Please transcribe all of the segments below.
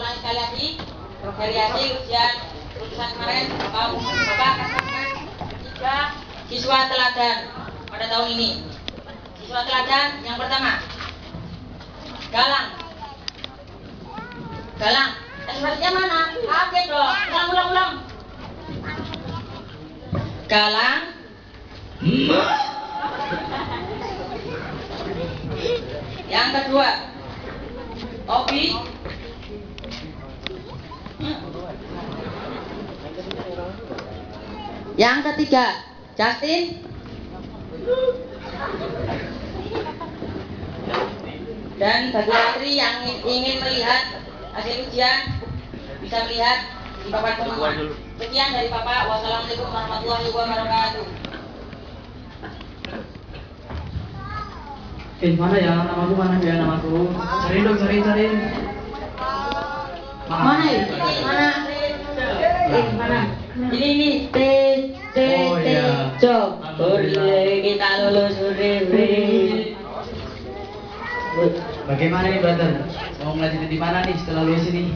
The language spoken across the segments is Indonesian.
ulangi sekali lagi. Dari hasil ujian putusan kemarin, Bapak akan memberikan 3 siswa teladan pada tahun ini. Siswa teladan yang pertama, Galang. Galang, sepertinya mana? Kaget dong. Ulang. Galang. Yang kedua, Obi. Yang ketiga, Justin. Dan bagi santri yang ingin melihat hasil ujian bisa melihat di papan pengumuman. Sekian dari Bapak. Wassalamualaikum warahmatullahi wabarakatuh. Mana ya namaku, mana ya namaku? Cari dong, cari. Mana ya? Mana? Ini T. Oh, iya. Cok. Kita lulus. Bagaimana nih brother? Mau ngelanjutin di mana nih setelah lulus ini?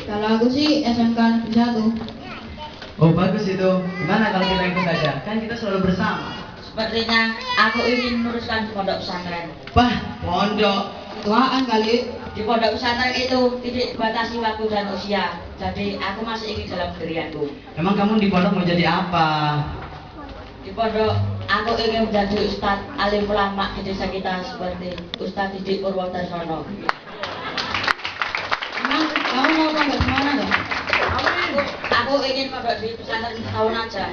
Kalau aku sih SMK Negeri 1. Oh bagus itu. Gimana kalau kita ikut aja? Kan kita selalu bersama. Sepertinya aku ingin meneruskan di pondok pesantren. Wah, pondok. Tuaan kali. Di pondok pesantren itu tidak dibatasi waktu dan usia. Jadi aku masih ingin dalam pendirianku. Emang kamu di pondok mau jadi apa? Di pondok aku ingin menjadi ustadz alim ulama di desa kita seperti Ustadz Didik Purwodarsono. Emang kamu mau pondok kemana dong? Aku ingin pondok di pesantren setahun aja.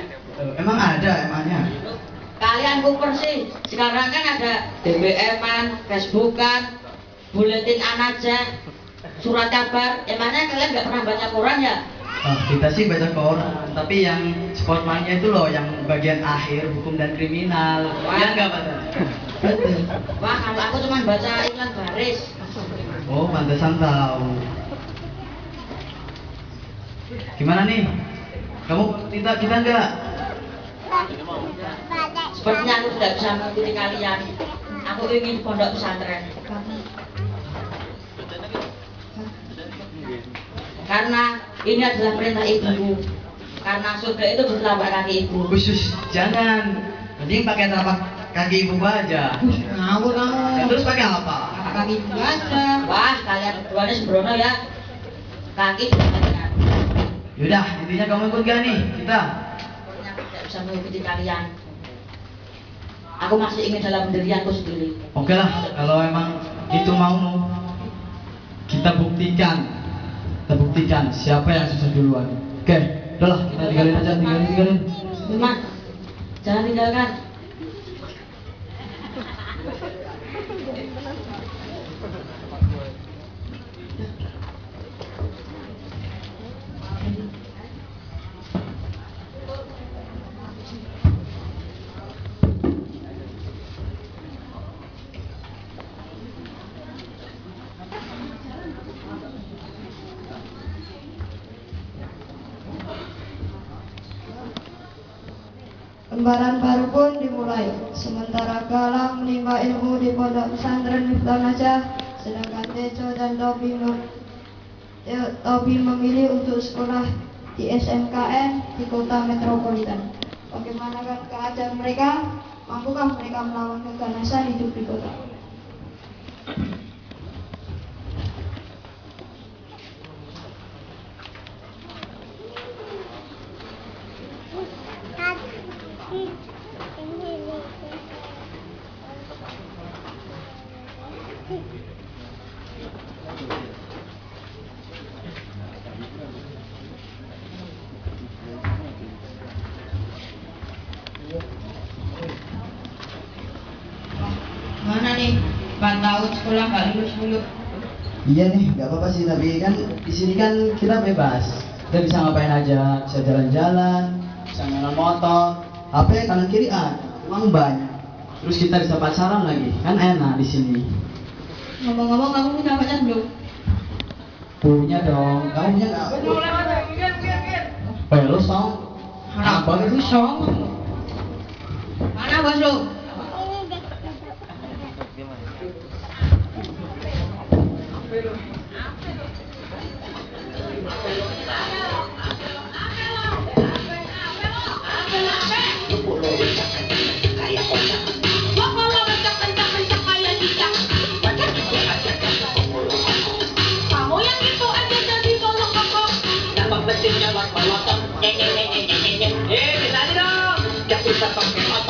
Emang ada emangnya? Kalian kuper sih. Sekarang kan ada BBM-an, Facebook-an, buletin anaja, surat kabar. Emangnya kalian nggak pernah baca koran ya? Oh, kita sih baca koran, tapi yang sportmania itu loh, yang bagian akhir hukum dan kriminal. Wah. Ya nggak baca? Betul. Wah, kalau aku cuma baca iklan baris. Oh, pantesan tahu. Gimana nih? Kamu kita nggak? Sepertinya aku tidak bisa mengikuti kalian. Aku ingin pondok pesantren. Karena ini adalah perintah ibuku. Karena surga itu bertelapak kaki ibu. Khusus jangan. Mending pakai telapak kaki ibu aja. Ngawur kamu. Terus pakai apa? Kaki aja. Wah, kalian berdua ini sembrono ya. Kaki dengan. Yaudah, intinya kamu ikut gak nih? Kita. Sepertinya aku tidak bisa mengikuti kalian. Aku masih ingin dalam pendirianku sendiri. Oke lah, kalau emang itu maumu, kita buktikan siapa yang susah duluan. Oke, udahlah kita tinggalin. Teman, jangan tinggalkan. Lembaran baru pun dimulai. Sementara Galang menimba ilmu di pondok pesantren Miftah Najah, sedangkan Tejo dan Tobi memilih untuk sekolah di SMKN di kota metropolitan. Bagaimana keadaan mereka? Mampukah mereka melawan keganasan hidup di kota? Mana nih? 4 tahun sekolah nggak lulus-lulus. Iya nih, nggak apa-apa sih, tapi kan di sini kan kita bebas. Kita bisa ngapain aja, bisa jalan-jalan, bisa nyala motor, HP kanan kiri ada, uang banyak. Terus kita bisa pacaran lagi, kan enak di sini. Ngomong-ngomong, kamu punya pacar belum? Punya dong, kamu punya nggak? Lo song, apa itu song? Mana bos lu?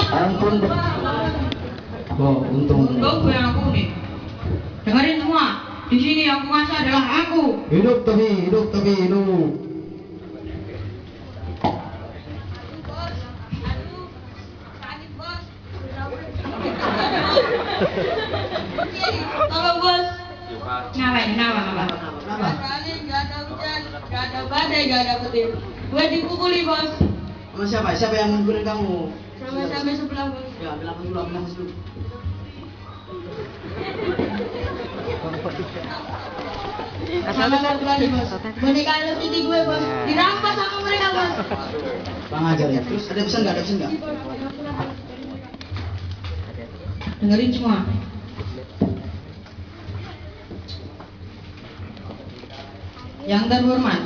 Ampun. Oh, untung. Untung gue yang aku nih. Dengerin semua. Di sini yang penguasa adalah aku. Hidup Tobi, hidup Tobi, hidup. Tolong bos. Ngapain? Kenapa? Kenapa? Gak ada hujan, gak ada badai, gak ada petir. Gue dipukuli bos. Sama siapa? Siapa yang menggulung kamu? Sampai sebelah bos. Ya, bilang dulu, bilang dulu. Sampai sebelah nih bos. Boneka Hello Kitty gue bos. Dirampas sama mereka bos. Bang ajar ya. Terus ada pesan nggak? Ada pesan nggak? Dengerin semua. Yang terhormat,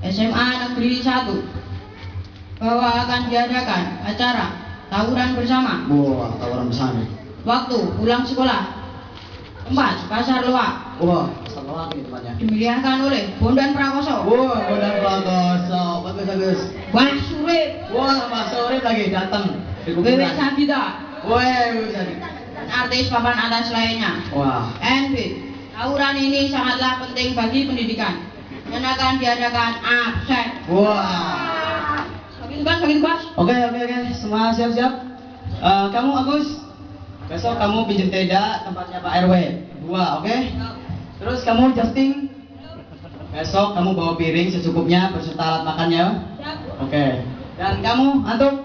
SMA Negeri 1 bahwa akan diadakan acara tawuran bersama. Wah, tawaran bersama. Waktu pulang sekolah. Tempat Pasar Loak. Wah, salah lagi tempatnya. Dimeriahkan oleh Bondan Prakoso. Wah, Bondan Prakoso. Bagus. Wah Surip. Wah, Mas Sore lagi datang. Wewe Sabita. Wah, Wewe Sabita. Dan artis papan atas lainnya. Wah. NB. Tawuran ini sangatlah penting bagi pendidikan dan akan diadakan absen. Wah. Saking bas. Oke. Semua siap-siap. Kamu Agus. Besok kamu pinjam tenda tempatnya Pak RW 2, oke? Terus kamu Justin. Besok kamu bawa piring secukupnya berserta alat makannya. Oke. Dan kamu Antuk.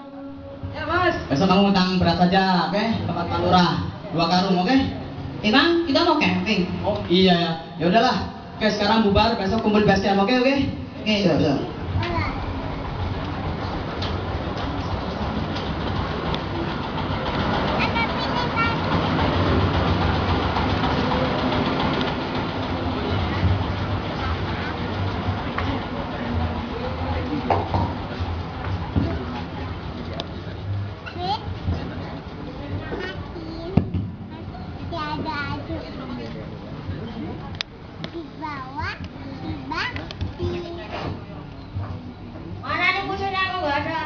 Ya mas. Besok kamu utang berat saja, oke? Tempat Pak Lurah 2 karung, oke? Emang kita mau camping? Oh iya ya. Ya udahlah. Oke, sekarang bubar, besok kumpul base camp, oke? Oke. Siap. Mana nih pusatnya aku nggak ada.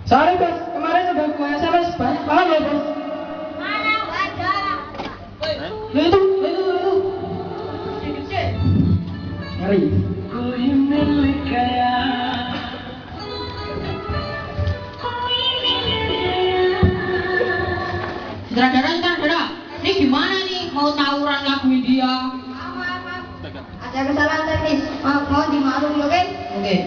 Sorry bos, kemarin sudah gue SMS, paham ya bos? Mana nggak ada. Itu. Dikit. Ngeri. Sutradara, ini gimana nih mau tawuran lagu India? Ada kesalahan teknis, mau dimaklumi, oke? Oke.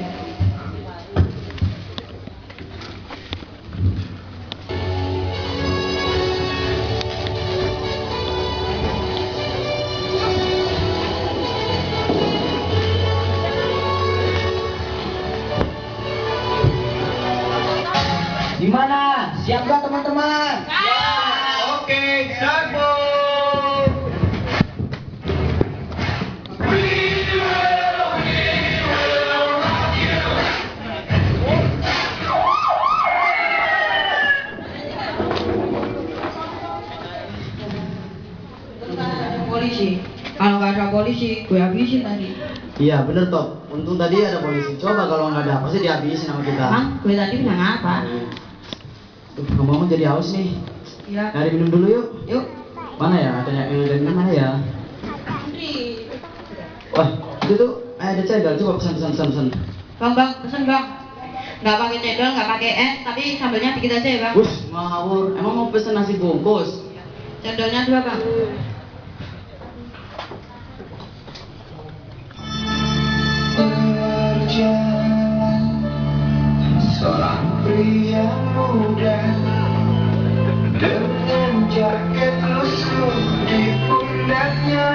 Gimana? Siap gak teman-teman? Ya. Oke, Jago. Polisi. Kalau nggak ada polisi, gue habisin tadi. Iya bener Top. Untung tadi ada polisi. Coba kalau nggak ada, pasti dihabisin sama kita. Bang, gue tadi bilang apa? Tuh, ngomong jadi haus nih. Iya. Dari minum dulu yuk. Yuk. Mana ya? Katanya dari mana ya? Andri. Wah, itu tuh ada cendol. Coba pesan. Bang, pesen bang. Nggak pakai cendol, nggak pakai es, tapi sambelnya dikit aja ya bang. Wush, ngawur. Emang mau pesen nasi bungkus? Cendolnya 2 bang. Seorang pria muda dengan jaket lusuh di pundaknya,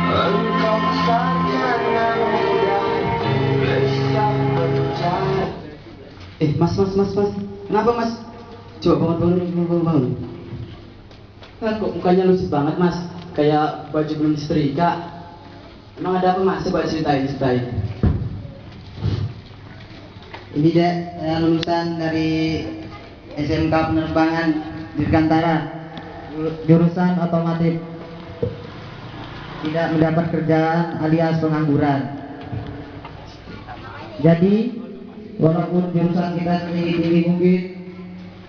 engkau saja yang muda bisa berjalan. Mas. Kenapa mas? Coba bangun. Kan kok mukanya lucu banget mas? Kayak baju belum setrika. Emang ada apa mas? Coba ceritain. Ini dek, saya lulusan dari SMK Penerbangan Dirgantara, jurusan otomotif. Tidak mendapat kerjaan alias pengangguran. Jadi walaupun jurusan kita tinggi-tinggi mungkin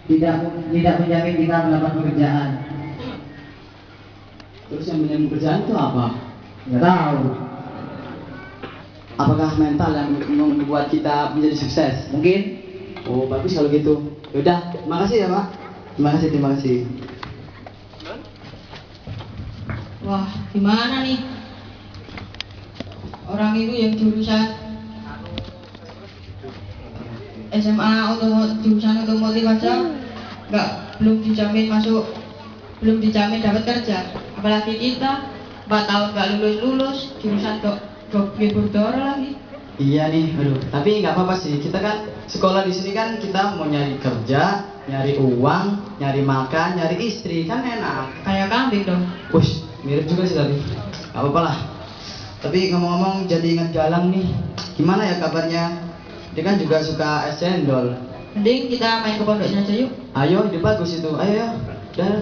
tidak menjamin kita mendapat pekerjaan. Terus yang menjamin pekerjaan itu apa? Nggak tahu. Apakah mental yang membuat kita menjadi sukses? Mungkin. Oh bagus kalau gitu. Yaudah, terima kasih ya Pak. Terima kasih. Wah, gimana nih? Orang itu yang jurusan SMA jurusan otomotif aja belum dijamin masuk, belum dijamin dapat kerja. Apalagi kita 4 tahun nggak lulus jurusan dokter lagi. Iya nih, aduh. Tapi nggak apa-apa sih. Kita kan sekolah di sini kan kita mau nyari kerja, nyari uang, nyari makan, nyari istri, kan enak. Kayak kambing dong. Wush, mirip juga sih tadi. Gak apa-apa lah. Tapi ngomong-ngomong jadi ingat Galang nih. Gimana ya kabarnya? Dia kan juga suka es cendol. Mending kita main ke pondoknya aja yuk. Ayo, ide bagus itu. Ayo ya. Dah.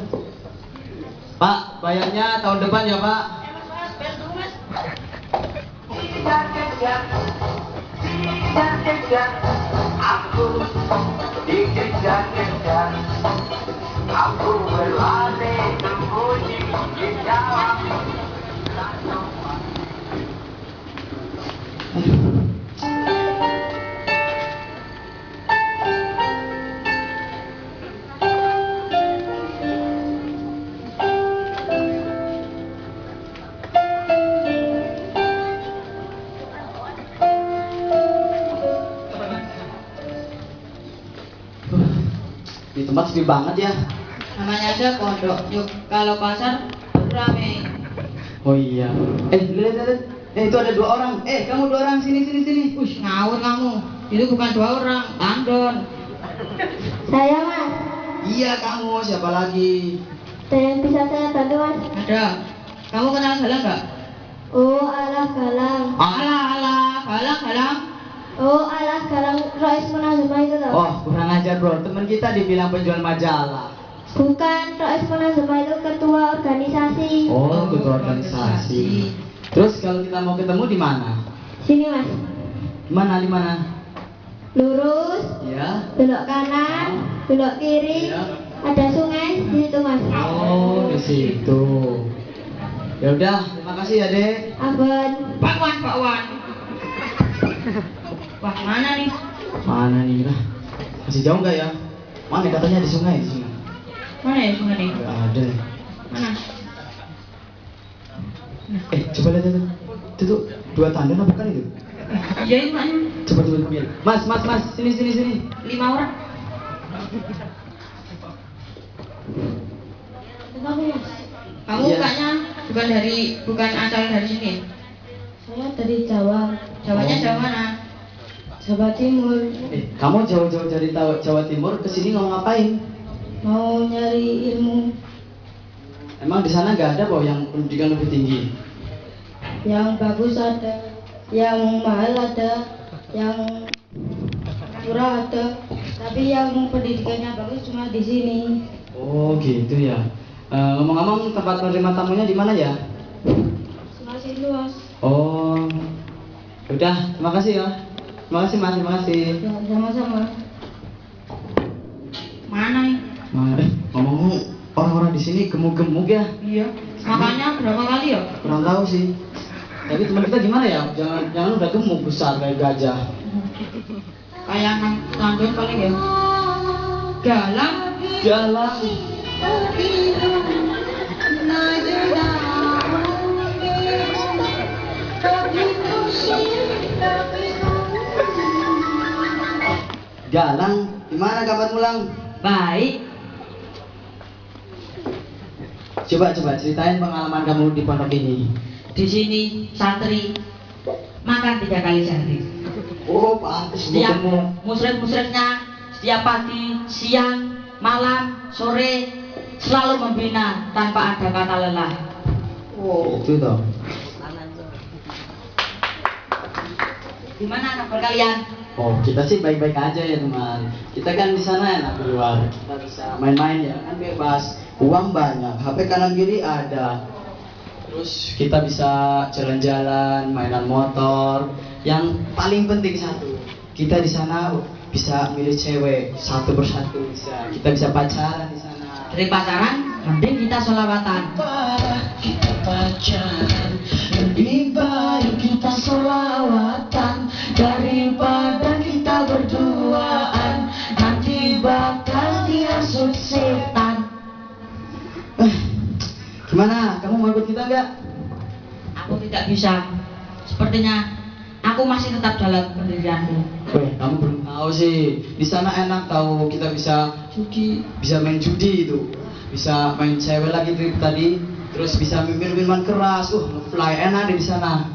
Pak, bayarnya tahun depan ya Pak. Aku dikejar-kejar, aku berlari sembunyi di dalam Di tempat sepi banget ya. Namanya aja pondok. Yuk, kalau pasar rame. Oh iya. Lihat. Itu ada 2 orang. Kamu 2 orang sini. Ush, ngawur kamu. Itu bukan 2 orang, tandon. Saya Mas. Iya kamu, siapa lagi? Ada yang bisa saya bantu Mas? Ada. Kamu kenal Galang nggak? Oh alah Galang. Galang. Oh alah Galang Rois Munazuma itu loh. Oh, kurang ajar bro. Teman kita dibilang penjual majalah. Bukan, Rois Munazuma itu ketua organisasi. Oh, ketua organisasi. Terus kalau kita mau ketemu di mana? Sini Mas. Di mana? Lurus, Ya. belok kanan, belok kiri. Iya. Ada sungai di situ Mas. Oh, di situ. Ya udah, terima kasih ya, Dek. Abon. Pak Wan. Wah, mana nih? Mana nih lah? Masih jauh nggak ya? Mana katanya di sungai, Mana ya sungai nih? Nggak ada. Mana? Coba lihat itu. Itu tuh 2 tandon apa bukan itu? Iya itu Mas. Coba ambil. Mas, sini. 5 orang. Kamu Iya. kayaknya bukan asal dari sini. Saya dari Jawa. Jawanya Oh. Jawa mana? Jawa Timur. Kamu jauh-jauh dari Jawa Timur ke sini mau ngapain? Mau nyari ilmu Emang di sana nggak ada kok yang pendidikan lebih tinggi? yang bagus ada, yang mahal ada, yang murah ada. Tapi yang pendidikannya bagus cuma di sini. Oh gitu ya. Ngomong-ngomong tempat menerima tamunya di mana ya? Sebelah sini Mas. Oh, udah. Terima kasih ya. Terima kasih Mas. Terima kasih. Ya, sama-sama. Mana nih? Ngomong-ngomong orang-orang di sini gemuk-gemuk ya. Iya. Makanya berapa kali ya? Kurang tahu sih. Tapi teman kita gimana ya? Jangan udah gemuk besar kayak gajah. Kayak tandon paling ya. Galang. Galang, gimana kabarmu Lang? Baik. Coba ceritain pengalaman kamu di pondok ini. Di sini santri makan 3 kali sehari. Oh, pantes Setiap gemuk. musrik-musriknya setiap pagi, siang, malam, sore selalu membina tanpa ada kata lelah. Oh, itu toh. Gimana kabar kalian? Oh, kita sih baik-baik aja ya teman. Kita kan di sana enak di luar. Kita bisa main-main ya, kan bebas. Uang banyak, HP kanan kiri ada. Terus kita bisa jalan-jalan, mainan motor. Yang paling penting satu, kita di sana bisa milih cewek satu persatu, kita bisa pacaran di sana. Dari pacaran, mending kita sholawatan. Kita pacaran, lebih baik kita sholawatan daripada kita berduaan, nanti bakal dihasut setan. Gimana? Kamu mau ikut kita nggak? Aku tidak bisa. Sepertinya aku masih tetap dalam pendirianku. Weh, kamu belum tahu sih. Di sana enak tahu, kita bisa bisa main judi itu, bisa main cewek lagi tadi, terus bisa minum minuman keras. Fly enak di sana.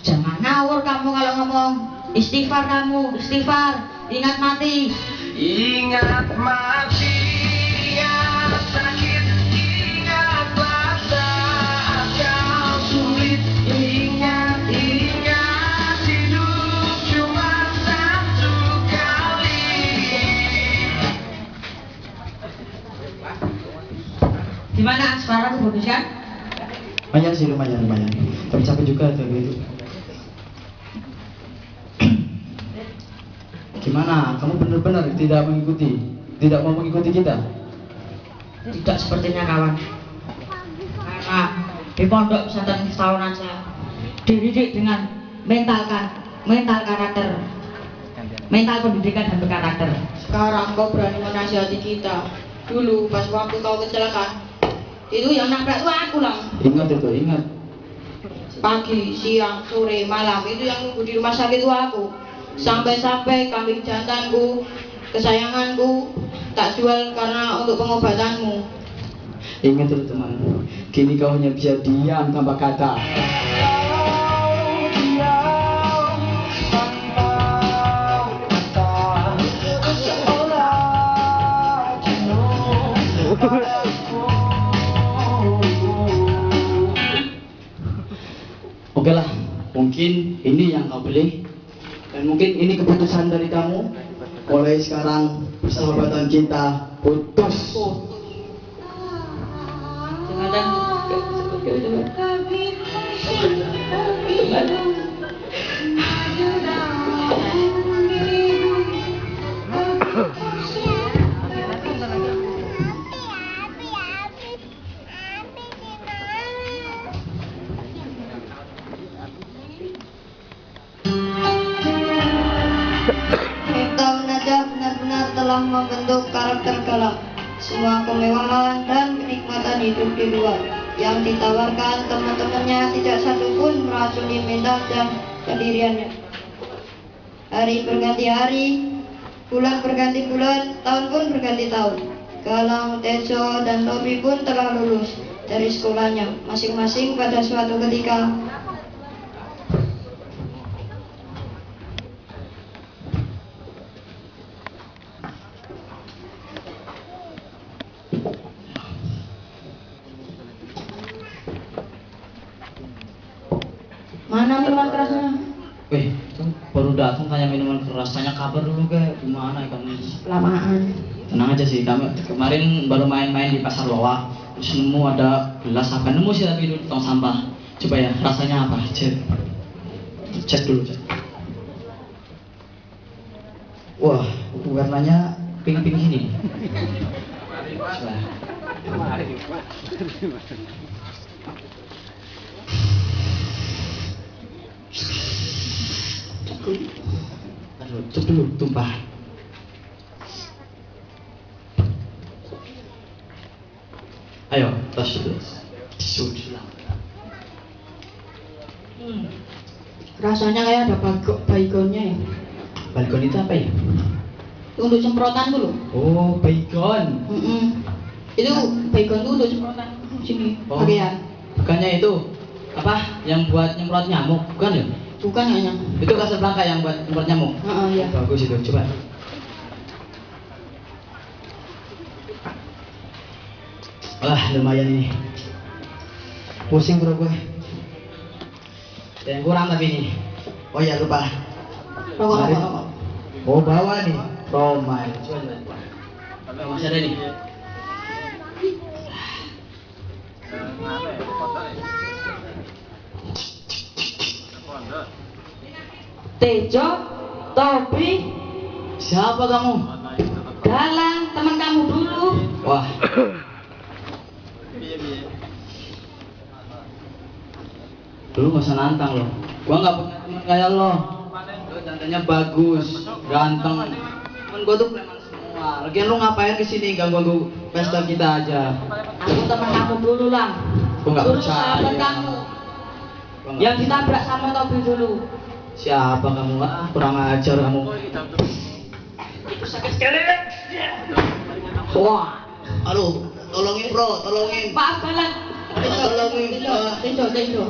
Jangan ngawur kamu kalau ngomong. Istighfar kamu, istighfar. Ingat mati. Ingat mati yang sakit, ingatlah saat kau sulit. Ingat hidup cuma satu kali. Gimana suara aku bagus kan? Lumayan sih, lumayan. Tapi capek juga tuh gitu. Gimana? Kamu benar-benar tidak mau mengikuti kita? Tidak sepertinya kawan. Karena di pondok pesantren setahun aja dididik dengan mental karakter, mental pendidikan dan berkarakter. Sekarang kau berani menasihati kita. Dulu pas waktu kau kecelakaan, itu yang nabrak itu aku lah. Ingat. Pagi, siang, sore, malam itu yang nunggu di rumah sakit itu aku. Sampai-sampai kambing jantanku, kesayanganku tak jual karena untuk pengobatanmu. Ingat tuh teman, kini kau hanya bisa diam tanpa kata. Oke lah, mungkin ini yang kau pilih, dan mungkin ini keputusan dari kamu. Mulai sekarang persahabatan kita putus. Engkau Najah benar-benar telah membentuk karakter galak. Semua kemewahan dan kenikmatan hidup di luar yang ditawarkan teman-temannya tidak satu pun meracuni mental dan pendiriannya. Hari berganti hari, bulan berganti bulan, tahun pun berganti tahun. Galang, Tejo, dan Tobi pun telah lulus dari sekolahnya masing-masing pada suatu ketika. Mana minuman kerasnya? Weh, baru datang tanya minuman keras, tanya kabar dulu ke gimana kamu? Lamaan. Tenang aja sih, kami kemarin baru main-main di pasar Loa, terus nemu ada gelas apa, nemu sih tapi di tong sampah. Coba ya, rasanya apa? Cek dulu, cek. Wah, warnanya pink-pink ini. Coba. Aduh, cek dulu, tumpah. Ayo, tos dulu. Rasanya kayak ada baygonnya ya. Balkon itu apa ya? Untuk semprotan dulu. Oh, baygon. Itu baygon tuh untuk semprotan sini Oh. pakaian. Bukannya itu apa yang buat nyemprot nyamuk, bukan ya? Bukan hanya. Itu Casablanca yang buat nyemprot nyamuk. Iya. Bagus itu, coba. Wah, lumayan ini. Pusing bro gue. Ada yang kurang tapi ini. Oh ya lupa. Mari. Rokok. Oh bawa nih. Romai. Coba. Masih ada nih. Tejo Tobi, Siapa kamu? Galang, teman kamu dulu. Wah. Lu gak usah nantang loh. Gua nggak punya teman kayak lo. Lo dandannya bagus, ganteng. Temen gua tuh preman semua. Lagian lu ngapain kesini ganggu pesta kita aja? Aku teman kamu dulu lah. Gua nggak Dulu percaya. sahabat kamu. Gua nggak Yang ditabrak sama Tobi dulu. Siapa kamu? Ah, kurang ajar kamu. Itu sakit sekali. Wah. Aduh, tolongin bro, tolongin. Maaf Galang. Tolongin. Tejo.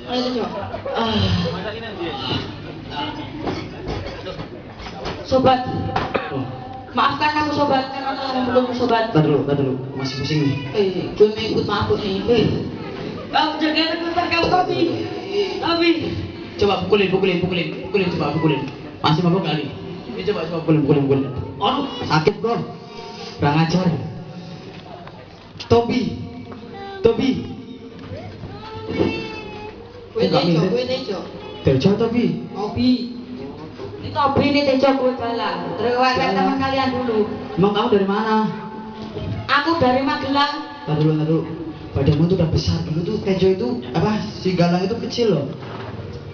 Ayo Tejo. Sobat, Oh, maafkan aku sobat karena telah membunuhmu sobat. tar dulu, masih pusing nih. Gue mau ikut mabuk nih. Kamu jaga kekuatan kamu Tobi. Tobi. Coba pukulin, coba pukulin. Masih mabuk kali. Ini coba pukulin. Aduh, sakit bro. Kurang ajar. Tobi. Kue Tejo. Tejo Tobi. Tobi. Ini Tobi ini Tejo gue Galang. Terwakil teman kalian dulu. Emang kamu dari mana? Aku dari Magelang. Tar dulu. Badanmu tuh udah besar. Dulu tuh Tejo itu apa? Si Galang itu kecil loh.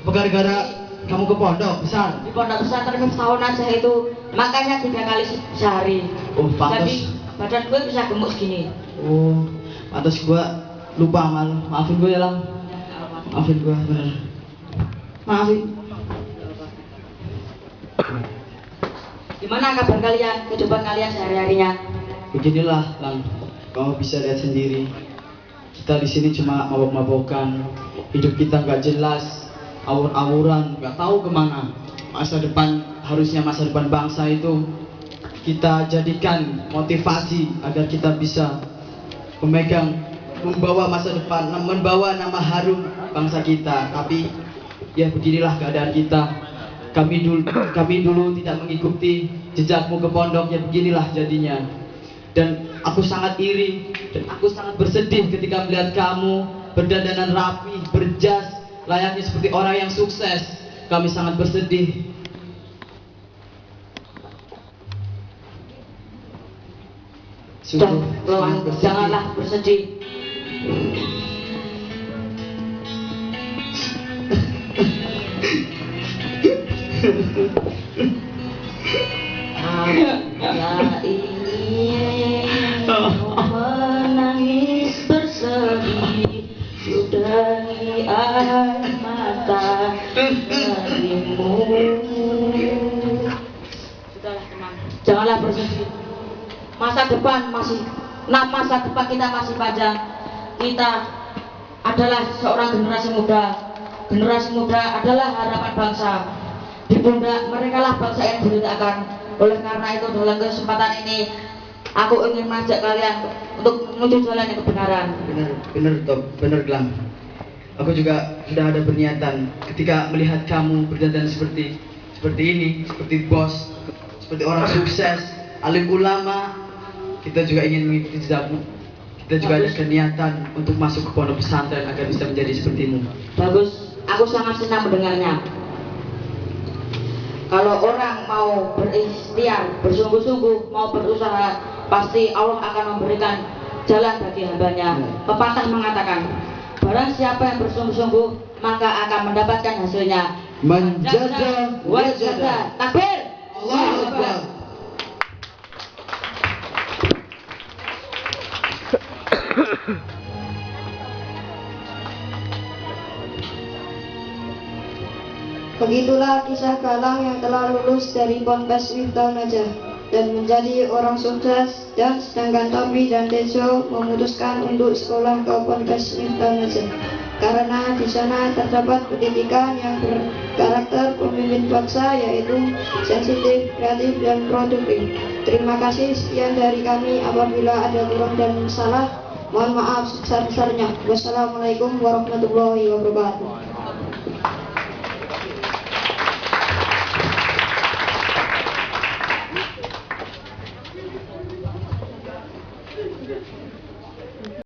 Gara-gara kamu ke pondok besar. Di pondok pesantren setahun aja itu. Makanya 3 kali sehari. Oh, pantas. Jadi badan gue bisa gemuk segini. Oh, pantas gua lupa mal. Maafin gue ya Lang. Maafin gua bener. Maafin. Gimana kabar kalian? Kehidupan kalian sehari-harinya? Beginilah Lang. Kamu bisa lihat sendiri. Kita di sini cuma mabok-mabokan. Hidup kita nggak jelas. Awur-awuran, nggak tahu kemana. Masa depan, harusnya masa depan bangsa itu kita jadikan motivasi agar kita bisa membawa masa depan, membawa nama harum bangsa kita. Tapi ya beginilah keadaan kita. Kami dulu tidak mengikuti jejakmu ke pondok, ya beginilah jadinya. Dan aku sangat iri dan aku sangat bersedih ketika melihat kamu berdandanan rapi, berjas, layaknya seperti orang yang sukses. Kami sangat bersedih. Sungguh bersedih. Janganlah bersedih. Aku ingin menangis bersedih, sudahi air mata darimu. Sudahlah teman, janganlah bersedih. Masa depan kita masih panjang. Kita adalah seorang generasi muda. Generasi muda adalah harapan bangsa. Di pundak mereka lah bangsa yang diletakkan. Oleh karena itu dalam kesempatan ini aku ingin mengajak kalian untuk menuju jalan yang kebenaran. Bener Glam. Aku juga sudah ada berniatan ketika melihat kamu berdandan seperti ini, seperti bos, seperti orang sukses, alim ulama. Kita juga ingin mengikuti jejakmu. Kita juga ada niatan untuk masuk ke pondok pesantren agar bisa menjadi sepertimu. Bagus, aku sangat senang mendengarnya. Kalau orang mau berikhtiar, bersungguh-sungguh, mau berusaha, pasti Allah akan memberikan jalan bagi hambanya. Pepatah mengatakan, barang siapa yang bersungguh-sungguh, maka akan mendapatkan hasilnya. Menjaga wajah. Takbir. Allahu Akbar. Begitulah kisah Galang yang telah lulus dari Ponpes Miftahul Najah dan menjadi orang sukses, dan sedangkan Tobi dan Tejo memutuskan untuk sekolah ke Ponpes Miftahul Najah karena di sana terdapat pendidikan yang berkarakter pemimpin bangsa, yaitu sensitif, kreatif, dan produktif. Terima kasih, sekian dari kami. Apabila ada kurang dan salah, mohon maaf sebesar-besarnya. Wassalamualaikum warahmatullahi wabarakatuh.